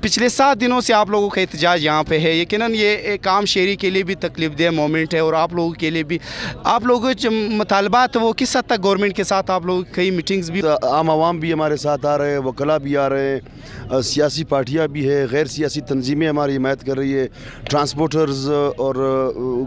पिछले 7 दिनों से आप लोगों का एहतजाज यहाँ पे है। यकीनन ये एक आम शहरी के लिए भी तकलीफ देह मोमेंट है और आप लोगों के लिए भी। आप लोगों जो मुतालबात वो किस हद तक गवर्नमेंट के साथ आप लोग कई मीटिंग्स भी, आम आवाम भी हमारे साथ आ रहे हैं, वकला भी आ रहे हैं, सियासी पार्टियाँ भी है, गैर सियासी तंजीमें हमारी हिमायत कर रही है, ट्रांसपोर्टर्स और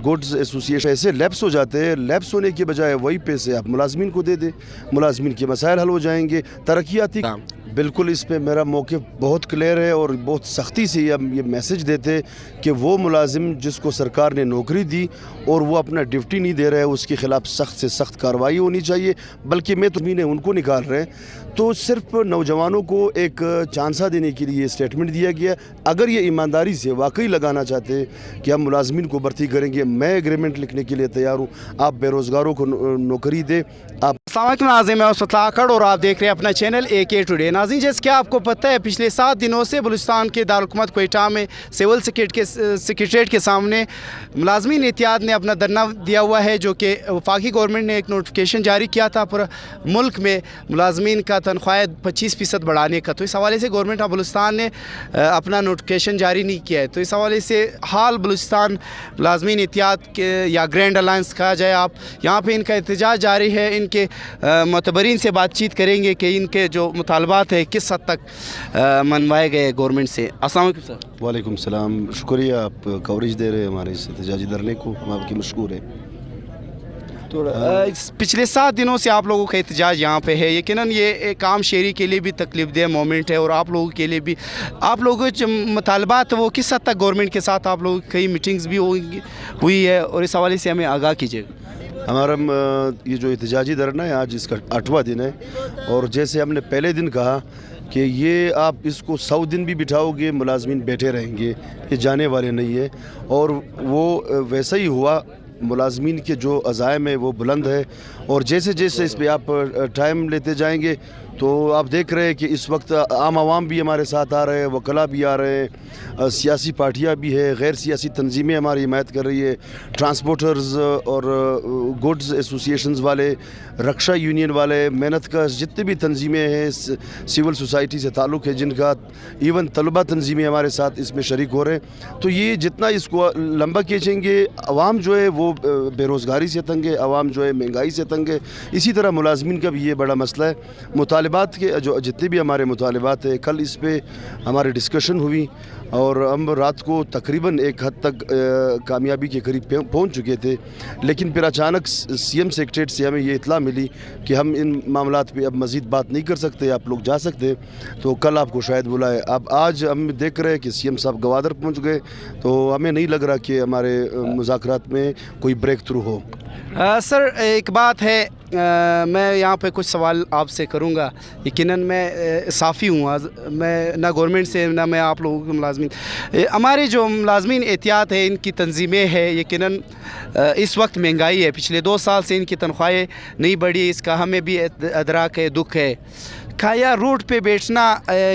गुड्स एसोसिएशन। ऐसे लैप्स हो जाते हैं, लैप्स होने के बजाय वही पैसे आप मुलाजमीन को दे दें, मुलाजमीन के मसाइल हल हो जाएंगे। तरक्याती बिल्कुल इस पे मेरा मौक़िफ़ बहुत क्लियर है और बहुत सख्ती से हम ये मैसेज देते कि वो मुलाजिम जिसको सरकार ने नौकरी दी और वो अपना ड्यूटी नहीं दे रहा है, उसके ख़िलाफ़ सख्त से सख्त कार्रवाई होनी चाहिए। बल्कि मैं तो उनको निकाल रहे हैं, तो सिर्फ नौजवानों को एक चांसा देने के लिए स्टेटमेंट दिया गया। अगर ये ईमानदारी से वाकई लगाना चाहते हैं कि हम मुलाजमीन को भर्ती करेंगे, मैं एग्रीमेंट लिखने के लिए तैयार हूँ। आप बेरोज़गारों को नौकरी दे। आप नाज़रीन, मैं उसवक्त आकड़ और आप देख रहे हैं अपना चैनल AK टुडे। नाज़रीन, जैसे कि आपको पता है पिछले 7 दिनों से बलूचिस्तान के दारुल-हुकूमत क्वेटा में सिविल सेक्रेटेरिएट के सामने मुलाजमीन एहतियात ने अपना धरना दिया हुआ है, जो कि वफाकी गवर्नमेंट ने एक नोटिफिकेशन जारी किया था पूरा मुल्क में मुलाजमीन का तनख्वाह 25% बढ़ाने का। तो इस हवाले से गवर्नमेंट ऑफ बलूचिस्तान ने अपना नोटिफिकेशन जारी नहीं किया है। तो इस हवाले से हाल बलूचिस्तान मुलाजमीन एहतियात के या ग्रैंड अलायंस कहा जाए, आप यहाँ पे इनका एहतजाज जारी है। इनके मुतबरीन से बातचीत करेंगे कि इनके जो मुतालबात है किस हद तक मनवाए गए गवर्नमेंट से। अस्सलाम वालेकुम सर। वालेकुम सलाम, शुक्रिया आप कवरेज दे रहे हैं हमारे इस एहतजाजी धरने को, हम आपकी मशकूर है। तो पिछले 7 दिनों से आप लोगों का एहतजाज यहाँ पे है। यकीनन ये एक आम शहरी के लिए भी तकलीफ देह मोमेंट है और आप लोगों के लिए भी। आप लोगों जो मुतालबात वो किस हद तक गवर्नमेंट के साथ आप लोग कई मीटिंग्स भी हुई है और इस हवाले से हमें आगाह कीजिएगा। हमारा ये जो एहतजाजी धरना है आज इसका 8वां दिन है और जैसे हमने पहले दिन कहा कि ये आप इसको 100 दिन भी बिठाओगे मुलाजमीन बैठे रहेंगे, ये जाने वाले नहीं है। और वो वैसा ही हुआ, मुलाजमीन के जो अज़ाइम है वो बुलंद है और जैसे जैसे इस पर आप टाइम लेते जाएंगे तो आप देख रहे हैं कि इस वक्त आम आवाम भी हमारे साथ आ रहे हैं, वकला भी आ रहे हैं, सियासी पार्टियाँ भी है, गैर सियासी तंजीमें हमारी हिमायत कर रही है, ट्रांसपोर्टर्स और गुड्स एसोसिएशंस वाले, रक्षा यूनियन वाले, मेहनत का जितने भी तंजीमें हैं, सिविल सोसाइटी से ताल्लुक़ है जिनका, इवन तलबा तंजीमें हमारे साथ इसमें शरीक हो रहे हैं। तो ये जितना इसको लंबा खींचेंगे, अवाम जो है वो बेरोज़गारी से तंग है, अवाम जो है महंगाई से तंग है। इसी तरह मुलाजमीन का भी ये बड़ा मसला है। मुतालबात के जो जितने भी हमारे मुतालबात है, कल इस पे हमारी डिस्कशन हुई और हम रात को तकरीबन एक हद तक कामयाबी के करीब पहुंच चुके थे। लेकिन फिर अचानक CM सेक्रेटेरिएट से हमें ये इत्ला मिली कि हम इन मामलात पे अब मज़ीद बात नहीं कर सकते, आप लोग जा सकते, तो कल आपको शायद बुलाए। अब आज हम देख रहे हैं कि CM साहब गवादर पहुंच गए, तो हमें नहीं लग रहा कि हमारे मुज़ाकरात में कोई ब्रेक थ्रू हो। सर, एक बात है, मैं यहाँ पे कुछ सवाल आपसे करूँगा। यकीनन मैं साफ़ी हूँ, मैं ना गवर्नमेंट से ना मैं आप लोगों के मुलाजमीन, हमारे जो मुलाजमीन एहतियात है इनकी तंजीमें है। यकीनन इस वक्त महंगाई है, पिछले 2 साल से इनकी तनख्वाहें नहीं बढ़ी, इसका हमें भी अदराक है, दुख है। क्या रोड पे बैठना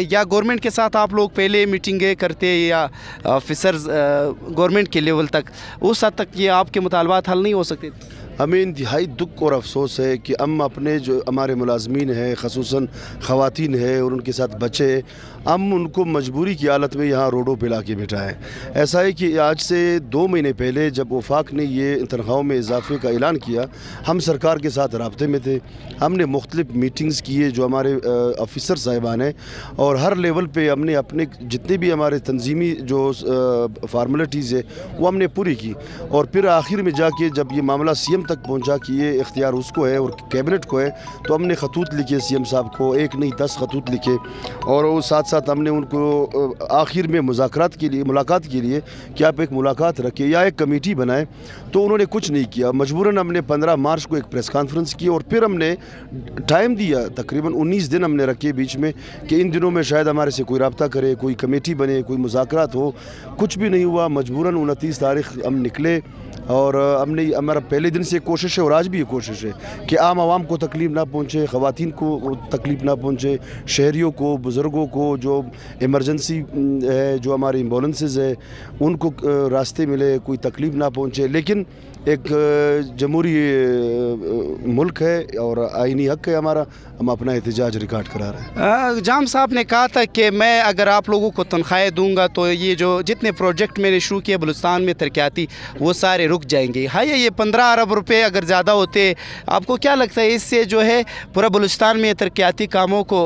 या गवर्नमेंट के साथ आप लोग पहले मीटिंगें करते या ऑफिसर्स गवर्नमेंट के लेवल तक, उस हद तक ये आपके मुतालबात हल नहीं हो सकते? हमें इंतहाई दुख और अफसोस है कि हम अपने जो हमारे मुलाजमीन हैं, ख़ुसूसन ख़वातीन है और उनके साथ बच्चे, हम उनको मजबूरी की हालत में यहाँ रोडों पे ला के बिठाएँ। ऐसा है कि आज से 2 महीने पहले जब वफाक ने ये तनख्वाहों में इजाफे का ऐलान किया, हम सरकार के साथ राब्ते में थे, हमने मुख्तलिफ मीटिंग्स किए जो हमारे ऑफिसर साहिबान हैं और हर लेवल पे हमने अपने जितने भी हमारे तंजीमी जो फार्मेलिटीज़ है वो हमने पूरी की। और फिर आखिर में जाके जब ये मामला CM तक पहुंचा कि ये इख्तियार उसको है और कैबिनेट को है, तो हमने खतूत लिखे CM साहब को, एक नहीं 10 खतूत लिखे और वो साथ साथ हमने उनको आखिर में मुलाकात के लिए कि आप एक मुलाकात रखें या एक कमेटी बनाएं, तो उन्होंने कुछ नहीं किया। मजबूरन हमने 15 मार्च को एक प्रेस कॉन्फ्रेंस की और फिर हमने टाइम दिया, तकरीबन 19 दिन हमने रखे बीच में कि इन दिनों में शायद हमारे से कोई रब्ता करे, कोई कमेटी बने, कोई मुज़ाकरात हो। कुछ भी नहीं हुआ। मजबूरन 29 तारीख हम निकले और हमने, हमारा पहले दिन से कोशिश है और आज भी ये कोशिश है कि आम आवाम को तकलीफ़ ना पहुँचे, ख़वातीन को तकलीफ़ ना पहुँचे, शहरियों को, बुज़ुर्गों को, जो इमरजेंसी है, जो हमारी एम्बुलेंसेस है, उनको रास्ते मिले, कोई तकलीफ़ ना पहुँचे। लेकिन ایک جمہوری ملک ہے اور آئینی حق ہے ہمارا، ہم اپنا احتجاج ریکارڈ کرا رہے ہیں۔ جام صاحب نے کہا تھا کہ میں اگر آپ لوگوں کو تنخواہیں دوں گا تو یہ جو جتنے پروجیکٹ میں نے شروع کیے بلوچستان میں ترقیاتی وہ سارے رک جائیں گے۔ ہاں یہ 15 ارب روپے اگر زیادہ ہوتے، آپ کو کیا لگتا ہے اس سے جو ہے پورا بلوچستان میں ترقیاتی کاموں کو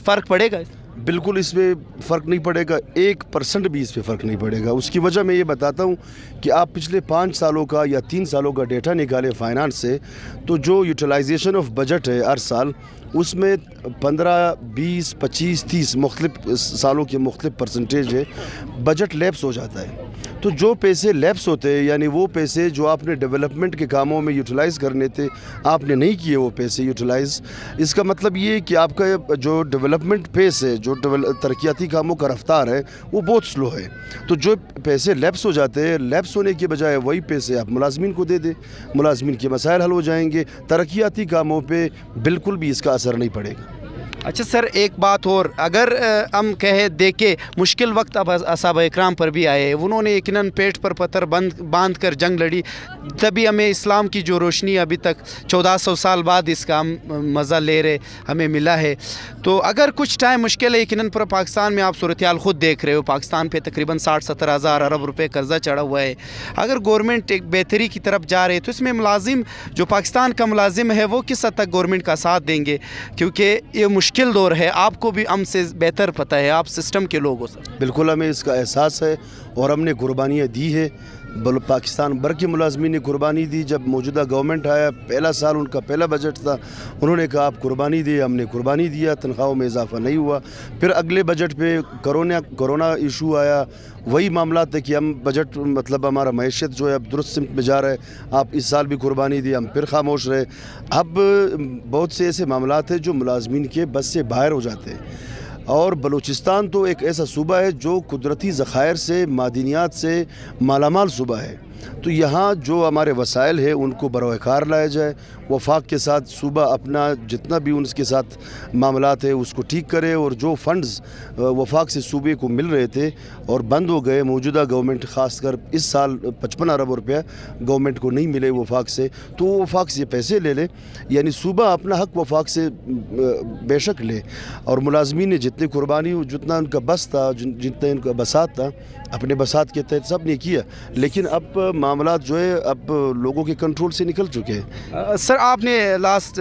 فرق پڑے گا؟ بالکل اس پہ فرق نہیں پڑے گا، 1% بھی اس پہ فرق نہیں پڑے گا۔ اس کی وجہ میں یہ بتاتا ہوں کہ آپ پچھلے 5 سالوں کا یا 3 سالوں کا ڈیٹا نکالے فائنانس سے، تو جو یوٹیلائزیشن آف بجٹ ہے ہر سال، اس میں 15, 20, 25, 30 مختلف سالوں کے مختلف پرسنٹیج ہے، بجٹ لیپس ہو جاتا ہے۔ تو جو پیسے لیپس ہوتے ہیں، یعنی وہ پیسے جو آپ نے ڈیولپمنٹ کے کاموں میں یوٹیلائز کرنے تھے، آپ نے نہیں کیے وہ پیسے یوٹیلائز۔ اس کا مطلب یہ کہ آپ کا جو ڈیولپمنٹ پیس ہے، جو ترقیاتی کاموں کا رفتار ہے، وہ بہت سلو ہے۔ تو جو پیسے لیپس ہو جاتے ہیں، لیپس ہونے کے بجائے وہی پیسے آپ ملازمین کو دے دیں، ملازمین کے مسائل حل ہو جائیں گے، ترقیاتی کاموں پہ بالکل بھی اس کا اثر نہیں پڑے گا۔ اچھا سر، ایک بات اور، اگر ہم کہے دیکھیں مشکل وقت اب اصحاب اکرام پر بھی آئے، انہوں نے یقیناً پیٹ پر پتھر باندھ کر جنگ لڑی، تبھی ہمیں اسلام کی جو روشنی ابھی تک 1400 سال بعد اس کا ہم مزہ لے رہے ہمیں ملا ہے۔ تو اگر کچھ ٹائم مشکل ہے، یقیناً پورا پاکستان میں آپ صورتحال خود دیکھ رہے ہو، پاکستان پہ تقریباً 60-70 ہزار ارب روپے قرضہ چڑھا ہوا ہے۔ اگر گورنمنٹ ایک بہتری کی طرف جا رہے تو اس میں ملازم جو پاکستان کا ملازم ہے وہ کس حد تک گورنمنٹ کا ساتھ دیں گے؟ کیونکہ یہ مشکل دور ہے، آپ کو بھی ہم سے بہتر پتہ ہے، آپ سسٹم کے لوگ ہو سر۔ بالکل ہمیں اس کا احساس ہے اور ہم نے قربانیاں دی ہے، پاکستان بھر کے ملازمین نے قربانی دی۔ جب موجودہ گورنمنٹ آیا، پہلا سال ان کا پہلا بجٹ تھا، انہوں نے کہا آپ قربانی دے، ہم نے قربانی دیا، تنخواہوں میں اضافہ نہیں ہوا۔ پھر اگلے بجٹ پہ کرونا ایشو آیا، وہی معاملات تھے کہ ہم بجٹ مطلب ہمارا معیشت جو ہے اب درست سمت میں جا رہا ہے، آپ اس سال بھی قربانی دی، ہم پھر خاموش رہے۔ اب بہت سے ایسے معاملات ہیں جو ملازمین کے بس سے باہر ہو جاتے ہیں، اور بلوچستان تو ایک ایسا صوبہ ہے جو قدرتی ذخائر سے، معدنیات سے مالا مال صوبہ ہے۔ تو یہاں جو ہمارے وسائل ہیں ان کو بروئے کار لایا جائے، وفاق کے ساتھ صوبہ اپنا جتنا بھی ان کے ساتھ معاملات ہیں اس کو ٹھیک کرے، اور جو فنڈز وفاق سے صوبے کو مل رہے تھے اور بند ہو گئے، موجودہ گورنمنٹ خاص کر اس سال 55 ارب روپیہ گورنمنٹ کو نہیں ملے وفاق سے، تو وہ وفاق سے پیسے لے لے، یعنی صوبہ اپنا حق وفاق سے بے شک لے، اور ملازمین نے جتنی قربانی، جتنا ان کا بس تھا، جتنا ان کا بساط تھا، اپنے بساط کے تحت سب نے کیا، لیکن اب معاملات جو ہے اب لوگوں کے کنٹرول سے نکل چکے ہیں۔ سر آپ نے لاسٹ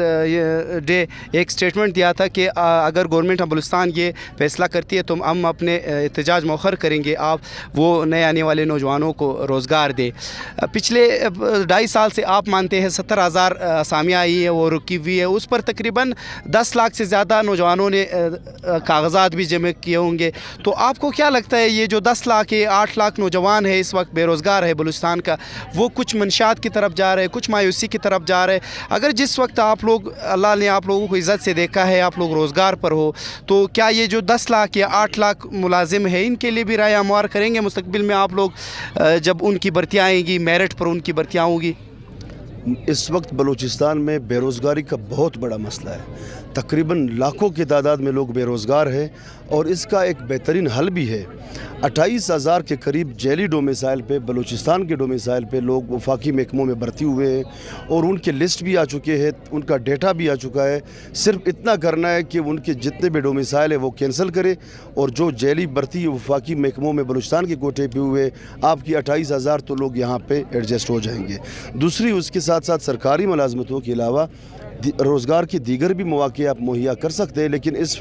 ڈے ایک سٹیٹمنٹ دیا تھا کہ اگر گورنمنٹ بلوچستان یہ فیصلہ کرتی ہے تو ہم اپنے احتجاج مؤخر کریں گے، آپ وہ نئے آنے والے نوجوانوں کو روزگار دے۔ پچھلے 2.5 سال سے آپ مانتے ہیں 70,000 اسامیاں آئی ہے وہ رکی ہوئی ہے، اس پر تقریباً 10 لاکھ سے زیادہ نوجوانوں نے کاغذات بھی جمع کیے ہوں گے۔ تو آپ کو کیا لگتا ہے یہ جو 10 لاکھ 8 لاکھ نوجوان ہے اس وقت بے روزگار ہے بلوچستان کا، وہ کچھ منشیات کی طرف جا رہے ہیں، کچھ مایوسی کی طرف جا رہے ہیں؟ اگر جس وقت آپ لوگ، اللہ نے آپ لوگوں کو عزت سے دیکھا ہے، آپ لوگ روزگار پر ہو، تو کیا یہ جو 10 لاکھ یا 8 لاکھ ملازم ہیں ان کے لیے بھی رائے ہموار کریں گے مستقبل میں آپ لوگ جب ان کی بھرتیاں آئیں گی، میرٹ پر ان کی بھرتیاں ہوں گی؟ اس وقت بلوچستان میں بے روزگاری کا بہت بڑا مسئلہ ہے، تقریباً لاکھوں کی تعداد میں لوگ بے روزگار ہیں، اور اس کا ایک بہترین حل بھی ہے۔ 28,000 کے قریب جیلی ڈومیسائل پہ، بلوچستان کے ڈومیسائل پہ لوگ وفاقی محکموں میں بھرتی ہوئے ہیں، اور ان کے لسٹ بھی آ چکے ہیں، ان کا ڈیٹا بھی آ چکا ہے۔ صرف اتنا کرنا ہے کہ ان کے جتنے بھی ڈومیسائل ہیں وہ کینسل کرے، اور جو جیلی بھرتی وفاقی محکموں میں بلوچستان کے کوٹے پہ ہوئے، آپ کی 28,000 تو لوگ یہاں پہ ایڈجسٹ ہو جائیں گے۔ دوسری، اس کے ساتھ ساتھ سرکاری ملازمتوں کے علاوہ روزگار کے دیگر بھی مواقع آپ مہیا کر سکتے ہیں، لیکن اس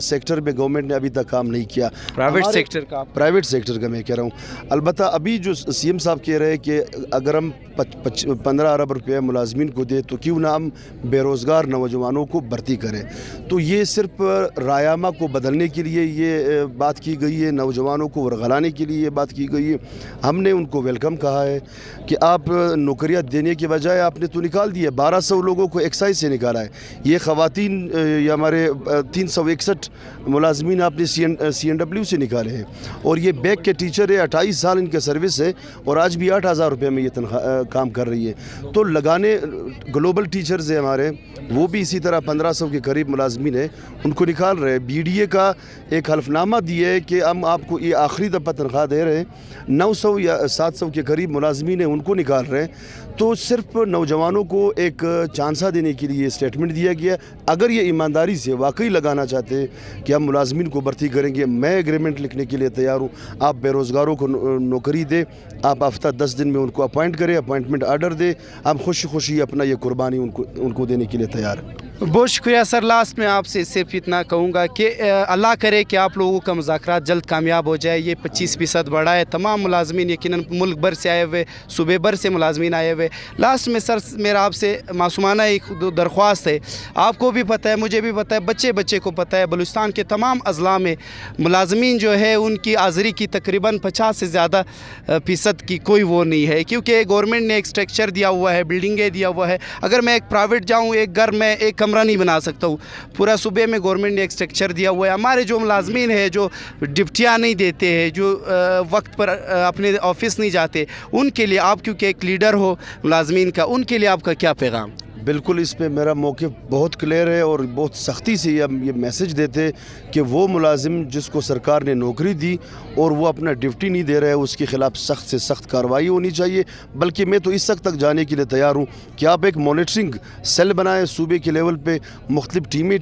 سیکٹر میں گورنمنٹ نے ابھی تک کام نہیں کیا۔ پرائیویٹ سیکٹر کا میں کہہ رہا ہوں۔ البتہ ابھی جو سی ایم صاحب کہہ رہے ہیں کہ اگر ہم 15 ارب روپے ملازمین کو دے تو کیوں نہ ہم بے روزگار نوجوانوں کو بھرتی کریں، تو یہ صرف رایامہ کو بدلنے کے لیے یہ بات کی گئی ہے، نوجوانوں کو ورغلانے کے لیے یہ بات کی گئی ہے۔ ہم نے ان کو ویلکم کہا ہے کہ آپ نوکریاں دینے کے بجائے آپ نے تو نکال دی ہے، 1200 لوگوں کو ایکسائز वेबसाइट से निकाला है। ये ख़वातीन ये हमारे 361 मुलाजमीन आपने CNW से निकाले हैं और ये बैक के टीचर है, 28 साल इनके सर्विस है और आज भी 8,000 रुपये में ये तनख्वाह काम कर रही है। तो लगाने ग्लोबल टीचर्स है हमारे, वो भी इसी तरह 1500 के करीब मुलाजमीन है, उनको निकाल रहे हैं। BDA का एक हल्फनामा दिया है कि हम आपको ये आखिरी दफ़ा तनख्वाह दे रहे हैं, 900 या 700 के करीब मुलाजमीन है, उनको निकाल रहे हैं। तो सिर्फ नौजवानों को एक चांसा देने के लिए स्टेटमेंट दिया गया। अगर ये ईमानदारी से वाकई लगाना चाहते हैं कि हम मुलाजमीन को भर्ती करेंगे, मैं एग्रीमेंट लिखने के लिए तैयार हूँ। आप बेरोज़गारों को नौकरी दे, आप हफ्ता 10 दिन में उनको अपॉइंट करें, अपॉइंटमेंट आर्डर दे, हम खुशी खुशी अपना ये कुर्बानी उनको देने के लिए तैयार हैं। बहुत शुक्रिया सर। लास्ट में आपसे सिर्फ इतना कहूँगा कि अल्लाह करे कि आप लोगों का मुज़ाकरात जल्द कामयाब हो जाए। ये 25% बढ़ा है, तमाम मुलाजमीन यकीनन मुल्क भर से आए हुए, सूबे भर से मुलाजमीन आए हुए। लास्ट में सर मेरा आपसे मासूमाना एक दरख्वास्त है, आपको भी पता है, मुझे भी पता है, बच्चे बच्चे को पता है, बलूचिस्तान के तमाम अज़ला में मुलाजमीन जो है उनकी हाज़िरी की तकरीबन 50 से ज़्यादा फ़ीसद की कोई वो नहीं है, क्योंकि गवर्नमेंट ने एक स्ट्रक्चर दिया हुआ है, बिल्डिंगें दिया हुआ है। अगर मैं एक प्राइवेट जाऊँ, एक घर में एक कमरा नहीं बना सकता हूँ, पूरा सूबे में गवर्नमेंट ने एक स्ट्रक्चर दिया हुआ है। हमारे जो मुलाजमीन है, जो डिप्टियाँ नहीं देते हैं, जो वक्त पर अपने ऑफिस नहीं जाते, उनके लिए आप क्योंकि एक लीडर हो मुलाजमीन का, उनके लिए आपका क्या पैगाम? बिल्कुल, इस पे मेरा मौक़िफ़ बहुत क्लियर है और बहुत सख्ती से हम ये मैसेज देते कि वो मुलाजिम जिसको सरकार ने नौकरी दी और वो अपना ड्यूटी नहीं दे रहा है, उसके ख़िलाफ़ सख्त से सख्त कार्रवाई होनी चाहिए। बल्कि मैं तो इस वक्त तक जाने के लिए तैयार हूँ कि आप एक मॉनिटरिंग सेल बनाएं, सूबे के लेवल पे मुख्तलिफ टीमें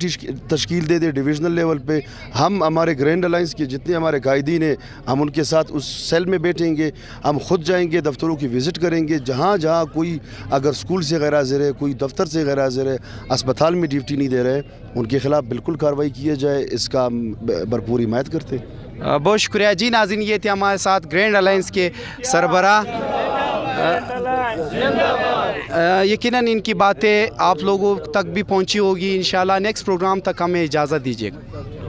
तश्कील दे दें, डिवीज़नल लेवल पे हम हमारे ग्रैंड अलाइंस के जितने हमारे कायदीन हैं, हम उनके साथ उस सेल में बैठेंगे, हम ख़ुद जाएंगे, दफ्तरों की विज़िट करेंगे। जहाँ जहाँ कोई अगर स्कूल से गैर हाज़िर है, कोई दफ्तर से गैर हाज़िर है, अस्पताल में ड्यूटी नहीं दे रहे, उनके ख़िलाफ़ बिल्कुल कार्रवाई की जाए, इसका हम भरपूर हिमायत करते हैं। बहुत शुक्रिया जी। नाज़रीन, ये थे हमारे साथ ग्रैंड अलायंस के सरबराह। यकीनन इनकी बातें आप लोगों तक भी पहुंची होगी। इंशाल्लाह नेक्स्ट प्रोग्राम तक हमें इजाज़त दीजिएगा।